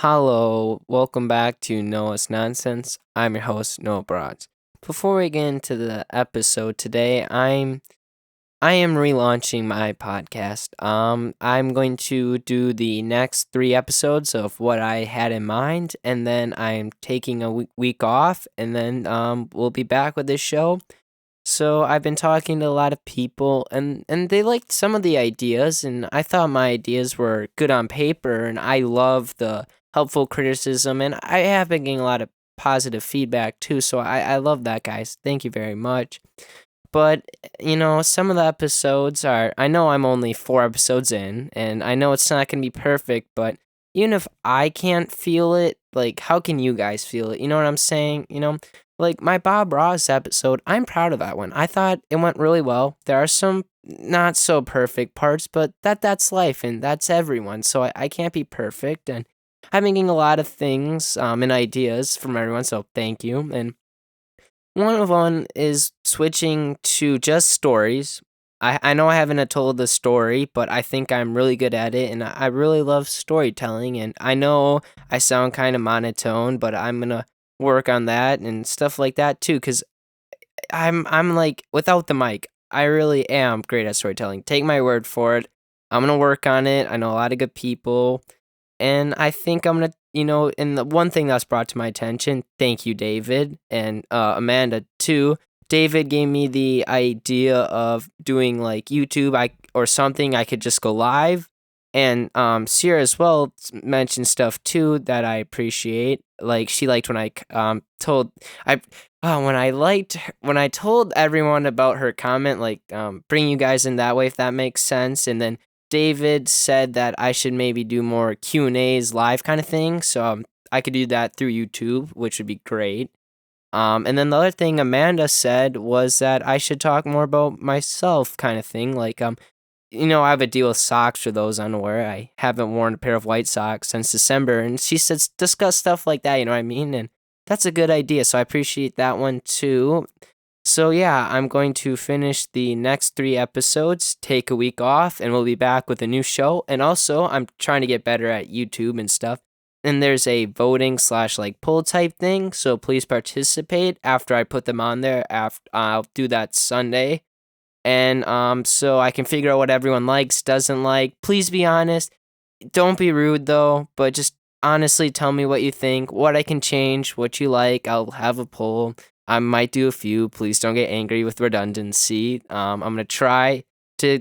Hello, welcome back to Noah's Nonsense. I'm your host, Noah Broads. Before we get into the episode today, I am relaunching my podcast. I'm going to do the next 3 episodes of what I had in mind, and then I'm taking a week off, and then we'll be back with this show. So I've been talking to a lot of people, and they liked some of the ideas, and I thought my ideas were good on paper, and I love the helpful criticism, and I have been getting a lot of positive feedback too. So I love that, guys. Thank you very much. But some of the episodes are. I know I'm only 4 episodes in, and I know it's not gonna be perfect, but even if I can't feel it, like how can you guys feel it? You know what I'm saying? Like my Bob Ross episode, I'm proud of that one. I thought it went really well. There are some not so perfect parts, but that's life and that's everyone. So I can't be perfect, and I'm making a lot of things and ideas from everyone. So thank you. And one of them is switching to just stories. I know I haven't told the story, but I think I'm really good at it, and I really love storytelling. And I know I sound kind of monotone, but I'm gonna work on that and stuff like that too. Cause I'm like without the mic, I really am great at storytelling. Take my word for it. I'm gonna work on it. I know a lot of good people, and I think I'm gonna, and the one thing that's brought to my attention, thank you, David, and Amanda too. David gave me the idea of doing like YouTube, or something. I could just go live, and Sierra as well mentioned stuff too that I appreciate. Like she liked when I told I when I told everyone about her comment, like bring you guys in that way, if that makes sense, and then David said that I should maybe do more Q&As live kind of thing, so I could do that through YouTube, which would be great. And then the other thing Amanda said was that I should talk more about myself, kind of thing. Like, I have a deal with socks for those unaware. I haven't worn a pair of white socks since December, and she says discuss stuff like that. You know what I mean? And that's a good idea. So I appreciate that one too. So yeah, I'm going to finish the next 3 episodes, take a week off, and we'll be back with a new show. And also, I'm trying to get better at YouTube and stuff. And there's a voting slash like poll type thing, so please participate after I put them on there. After I'll do that Sunday, and so I can figure out what everyone likes, doesn't like. Please be honest. Don't be rude though, but just honestly tell me what you think, what I can change, what you like. I'll have a poll. I might do a few. Please don't get angry with redundancy. I'm gonna try to,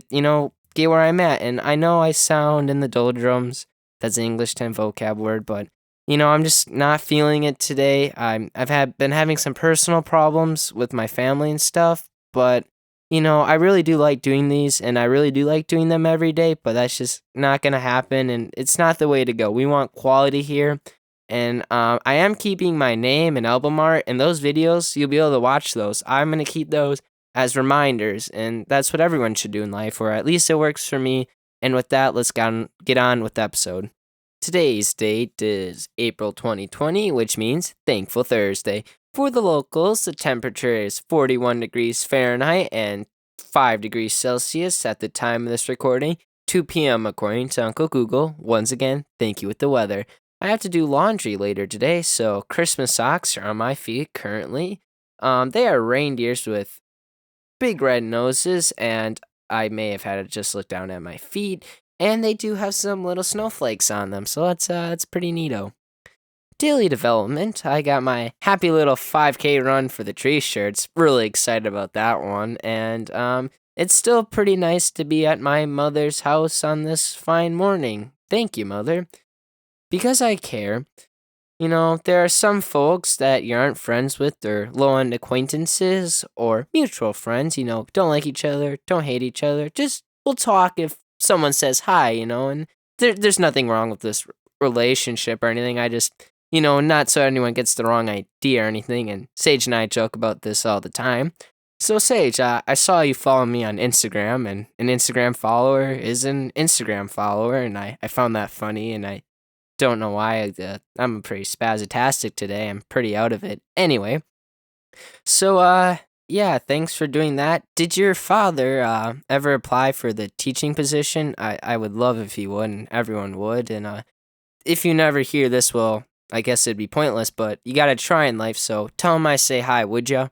get where I'm at. And I know I sound in the doldrums. That's an English 10 vocab word, but I'm just not feeling it today. Been having some personal problems with my family and stuff, but I really do like doing these, and I really do like doing them every day, but that's just not going to happen, and it's not the way to go. We want quality here, and I am keeping my name and album art, and those videos, you'll be able to watch those. I'm going to keep those as reminders, and that's what everyone should do in life, or at least it works for me. And with that, let's get on with the episode. Today's date is April 2020, which means Thankful Thursday. For the locals, the temperature is 41 degrees Fahrenheit and 5 degrees Celsius at the time of this recording, 2 p.m. according to Uncle Google. Once again, thank you with the weather. I have to do laundry later today, so Christmas socks are on my feet currently. They are reindeers with big red noses, and I may have had to just look down at my feet, and they do have some little snowflakes on them, so that's pretty neato. Daily development. I got my happy little 5K run for the tree shirts. Really excited about that one, and it's still pretty nice to be at my mother's house on this fine morning. Thank you, Mother. Because I care, there are some folks that you aren't friends with, or low end acquaintances, or mutual friends, don't like each other, don't hate each other. Just we'll talk if someone says hi, and there's nothing wrong with this relationship or anything. I just, not so anyone gets the wrong idea or anything. And Sage and I joke about this all the time. So, Sage, I saw you follow me on Instagram, and an Instagram follower is an Instagram follower, and I found that funny, and I don't know why. I'm pretty spazzatastic today. I'm pretty out of it. Anyway, so yeah, thanks for doing that. Did your father ever apply for the teaching position? I would love if he would, and everyone would. And if you never hear this, well, I guess it'd be pointless, but you gotta try in life, so tell him I say hi, would ya?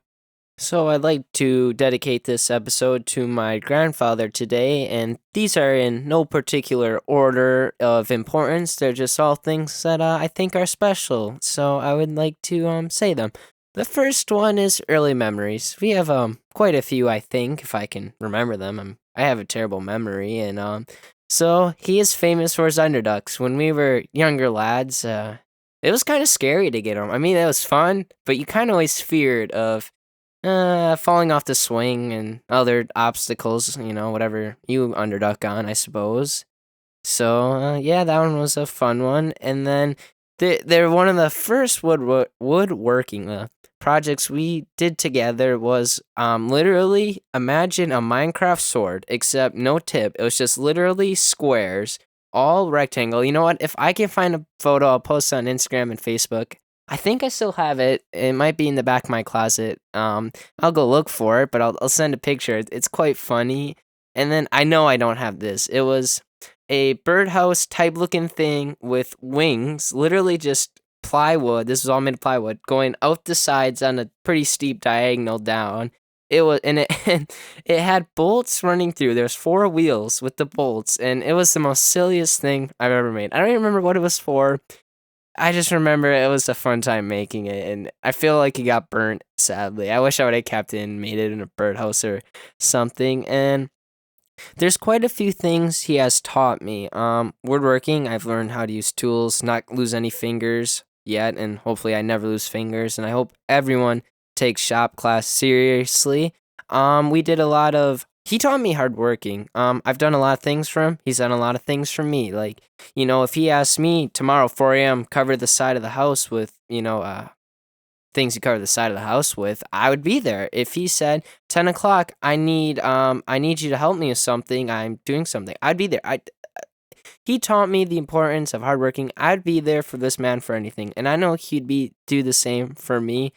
So, I'd like to dedicate this episode to my grandfather today, and these are in no particular order of importance. They're just all things that I think are special. So, I would like to say them. The first one is early memories. We have quite a few, I think, if I can remember them. I have a terrible memory, and so he is famous for his underducks. When we were younger lads, it was kind of scary to get him. I mean, it was fun, but you kind of always feared of falling off the swing and other obstacles, whatever you underduck on, I suppose. So, yeah, that one was a fun one. And then they're one of the first woodworking projects we did together was literally imagine a Minecraft sword, except no tip. It was just literally squares, all rectangle. You know what? If I can find a photo, I'll post it on Instagram and Facebook. I think I still have it. It might be in the back of my closet. I'll go look for it, but I'll send a picture. It's quite funny. And then I know I don't have this. It was a birdhouse type looking thing with wings, literally just plywood. This was all made of plywood, going out the sides on a pretty steep diagonal down. It was and it and it had bolts running through. There's four wheels with the bolts, and it was the most silliest thing I've ever made. I don't even remember what it was for. I just remember it was a fun time making it, and I feel like it got burnt, sadly. I wish I would have kept it and made it in a birdhouse or something. And there's quite a few things he has taught me. Woodworking, I've learned how to use tools, not lose any fingers yet, and hopefully I never lose fingers. And I hope everyone takes shop class seriously. We did a lot of. He taught me hardworking. I've done a lot of things for him. He's done a lot of things for me. Like, if he asked me tomorrow 4 a.m. cover the side of the house with, things you cover the side of the house with, I would be there. If he said 10 o'clock, I need you to help me with something, I'm doing something, I'd be there. He taught me the importance of hardworking. I'd be there for this man for anything, and I know he'd do the same for me.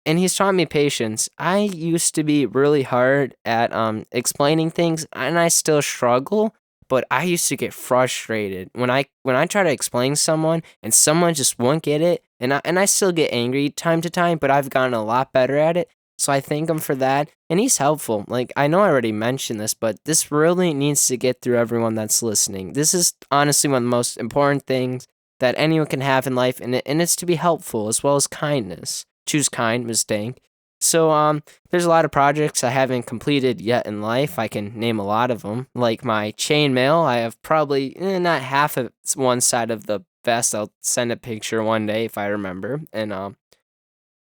And he's taught me patience. I used to be really hard at explaining things, and I still struggle. But I used to get frustrated when I try to explain someone and someone just won't get it, and I still get angry time to time. But I've gotten a lot better at it, so I thank him for that. And he's helpful. Like, I know I already mentioned this, but this really needs to get through everyone that's listening. This is honestly one of the most important things that anyone can have in life, and it's to be helpful as well as kindness. Choose kind, mistake. So there's a lot of projects I haven't completed yet in life. I can name a lot of them, like my chainmail. I have probably not half of one side of the vest. I'll send a picture one day if I remember. And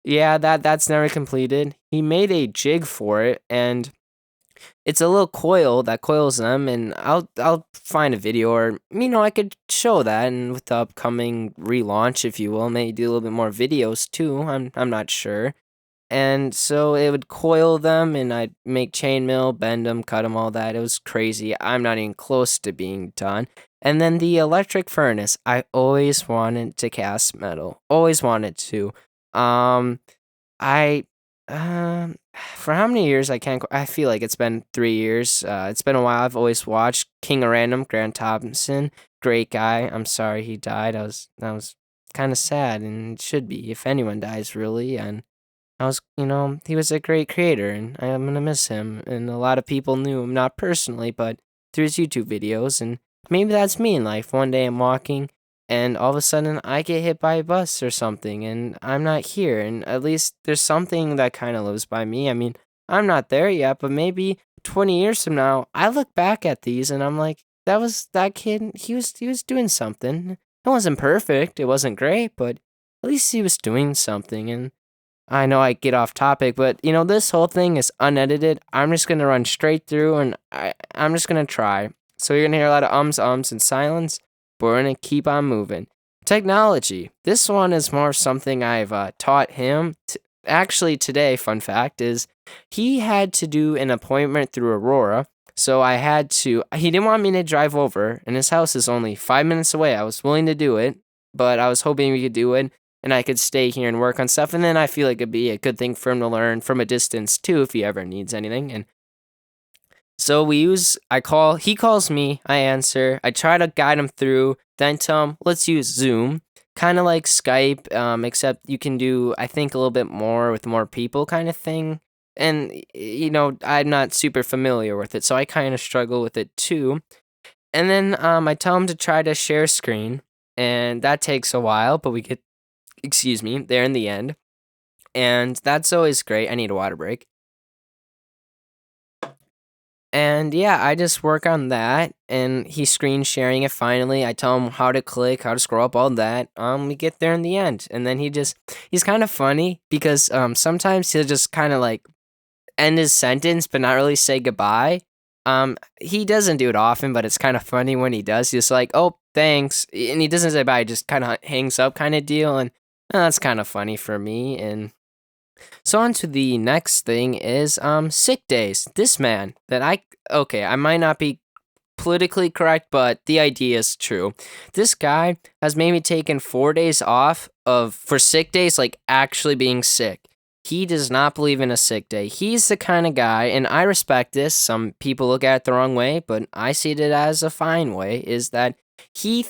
yeah, that's never completed. He made a jig for it, and it's a little coil that coils them, and I'll find a video, or I could show that, and with the upcoming relaunch, if you will, maybe do a little bit more videos too. I'm not sure. And so it would coil them, and I'd make chainmail, bend them, cut them, all that. It was crazy. I'm not even close to being done. And then the electric furnace. I always wanted to cast metal. Always wanted to. I for how many years I can't. I feel like it's been 3 years. It's been a while. I've always watched King of Random, Grant Thompson. Great guy. I'm sorry he died. That was kind of sad, and it should be if anyone dies, really. And he was a great creator, and I'm gonna miss him. And a lot of people knew him, not personally, but through his YouTube videos. And maybe that's me in life. One day I'm walking, and all of a sudden I get hit by a bus or something, and I'm not here. And at least there's something that kind of lives by me. I mean, I'm not there yet, but maybe 20 years from now, I look back at these and I'm like, that kid. He was doing something. It wasn't perfect. It wasn't great, but at least he was doing something. And I know I get off topic, but this whole thing is unedited. I'm just gonna run straight through, and I'm just gonna try. So you're gonna hear a lot of ums, and silence, but we're gonna keep on moving. Technology. This one is more something I've taught him. Actually, today, fun fact is, he had to do an appointment through Aurora, so I had to. He didn't want me to drive over, and his house is only 5 minutes away. I was willing to do it, but I was hoping we could do it, and I could stay here and work on stuff. And then I feel like it'd be a good thing for him to learn from a distance too, if he ever needs anything. And So he calls me, I answer, I try to guide him through, then tell him, let's use Zoom, kind of like Skype, except you can do, I think, a little bit more with more people kind of thing. And, I'm not super familiar with it, so I kind of struggle with it too. And then I tell him to try to share screen, and that takes a while, but we get, excuse me, there in the end. And that's always great. I need a water break. And yeah, I just work on that, and he's screen sharing it finally. I tell him how to click, how to scroll up, all that. We get there in the end, and then he's kind of funny because sometimes he'll just kind of like end his sentence but not really say goodbye. He doesn't do it often, but it's kind of funny when he does. He's like, "Oh, thanks," and he doesn't say bye. Just kind of hangs up, kind of deal, and that's kind of funny for me. And so on to the next thing is sick days. This man that I might not be politically correct, but the idea is true. This guy has maybe taken 4 days off of for sick days, like actually being sick. He does not believe in a sick day. He's the kind of guy, and I respect this. Some people look at it the wrong way, but I see it as a fine way. Is that he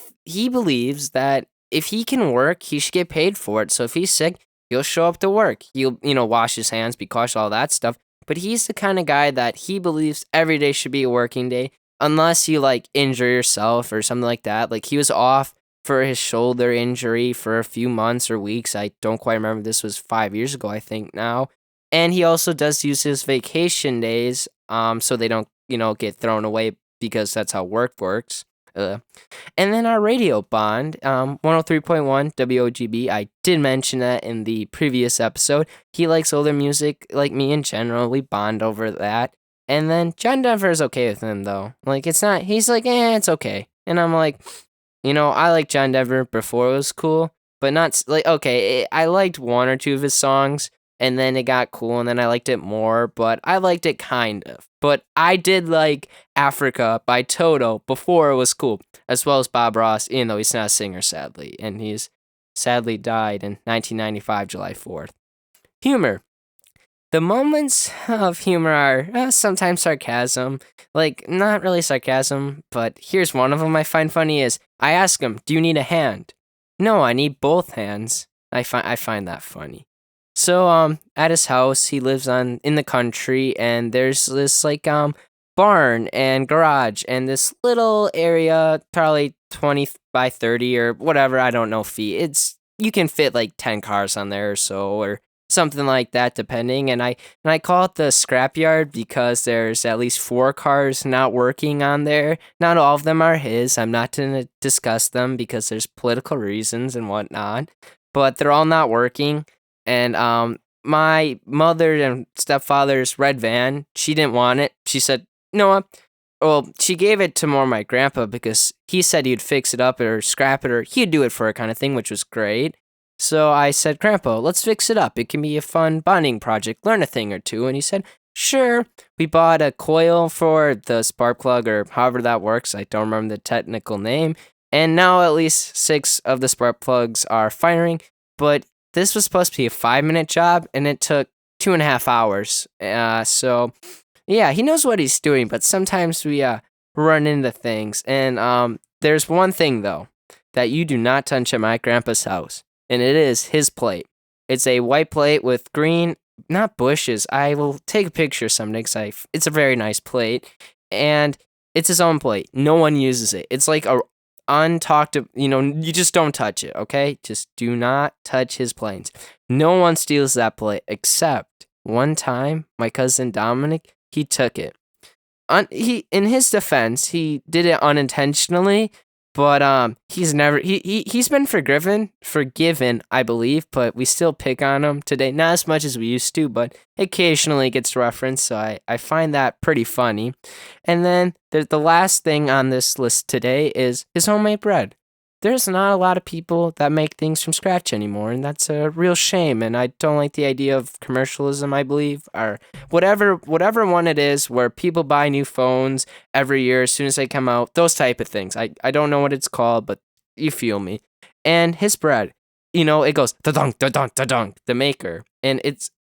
believes that if he can work, he should get paid for it. So if he's sick, he'll show up to work. He'll wash his hands, be cautious, all that stuff. But he's the kind of guy that he believes every day should be a working day, unless you like injure yourself or something like that. Like he was off for his shoulder injury for a few months or weeks. I don't quite remember. This was 5 years ago, I think now. And he also does use his vacation days, so they don't, get thrown away because that's how work works. And then our radio bond, 103.1 WOGB. I did mention that in the previous episode. He likes older music like me in general. We bond over that. And then John Denver is okay with him, though. Like, it's not, he's like, it's okay. And I'm like, I liked John Denver before it was cool, but not, like, okay, I liked one or two of his songs, and then it got cool, and then I liked it more, but I liked it kind of. But I did like Africa by Toto before it was cool, as well as Bob Ross, even though he's not a singer, sadly, and he's sadly died in 1995, July 4th. Humor. The moments of humor are sometimes sarcasm. Like, not really sarcasm, but here's one of them I find funny is, I ask him, do you need a hand? No, I need both hands. I find that funny. So, at his house, he lives in the country, and there's this, like, barn and garage, and this little area, probably 20 by 30 or whatever, I don't know feet. You can fit, like, 10 cars on there or so, or something like that, depending. And I call it the scrapyard because there's at least 4 cars not working on there. Not all of them are his. I'm not going to discuss them because there's political reasons and whatnot. But they're all not working. And my mother and stepfather's red van, she didn't want it. She said, "No." Well, she gave it to more my grandpa because he said he'd fix it up or scrap it or he'd do it for her kind of thing, which was great. So I said, "Grandpa, let's fix it up. It can be a fun bonding project, learn a thing or two." And he said, "Sure." We bought a coil for the spark plug or however that works. I don't remember the technical name. And now at least 6 of the spark plugs are firing. But this was supposed to be a 5-minute job, and it took 2.5 hours. So, yeah, he knows what he's doing, but sometimes we run into things. And there's one thing, though, that you do not touch at my grandpa's house. And it is his plate. It's a white plate with green, not bushes. I will take a picture someday because it's a very nice plate. And it's his own plate. No one uses it. It's like a untalked, you just don't touch it, okay? Just do not touch his plates. No one steals that plate except one time, my cousin Dominic, he took it. In his defense, he did it unintentionally. But he's been forgiven, I believe, but we still pick on him today. Not as much as we used to, but occasionally gets referenced, so I find that pretty funny. And then the last thing on this list today is his homemade bread. There's not a lot of people that make things from scratch anymore, and that's a real shame, and I don't like the idea of commercialism, I believe, or whatever one it is, where people buy new phones every year as soon as they come out, those type of things. I don't know what it's called, but you feel me. And his bread, it goes da-dunk, da-dunk, da-dunk, the maker, and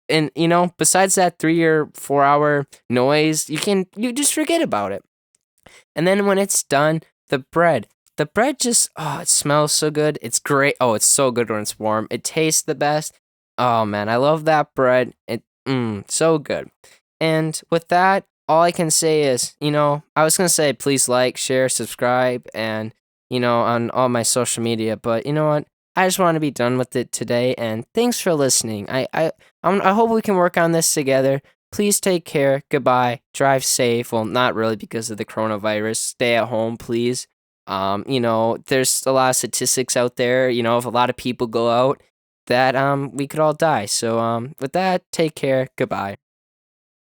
and besides that 3 or 4 hour noise, you just forget about it. And then when it's done, the bread just, oh, it smells so good. It's great. Oh, it's so good when it's warm. It tastes the best. Oh man, I love that bread. So good. And with that, all I can say is, I was gonna say please like, share, subscribe, and on all my social media. But you know what? I just want to be done with it today. And thanks for listening. I hope we can work on this together. Please take care. Goodbye. Drive safe. Well, not really because of the coronavirus. Stay at home, please. There's a lot of statistics out there. If a lot of people go out, that we could all die. So with that, take care. Goodbye.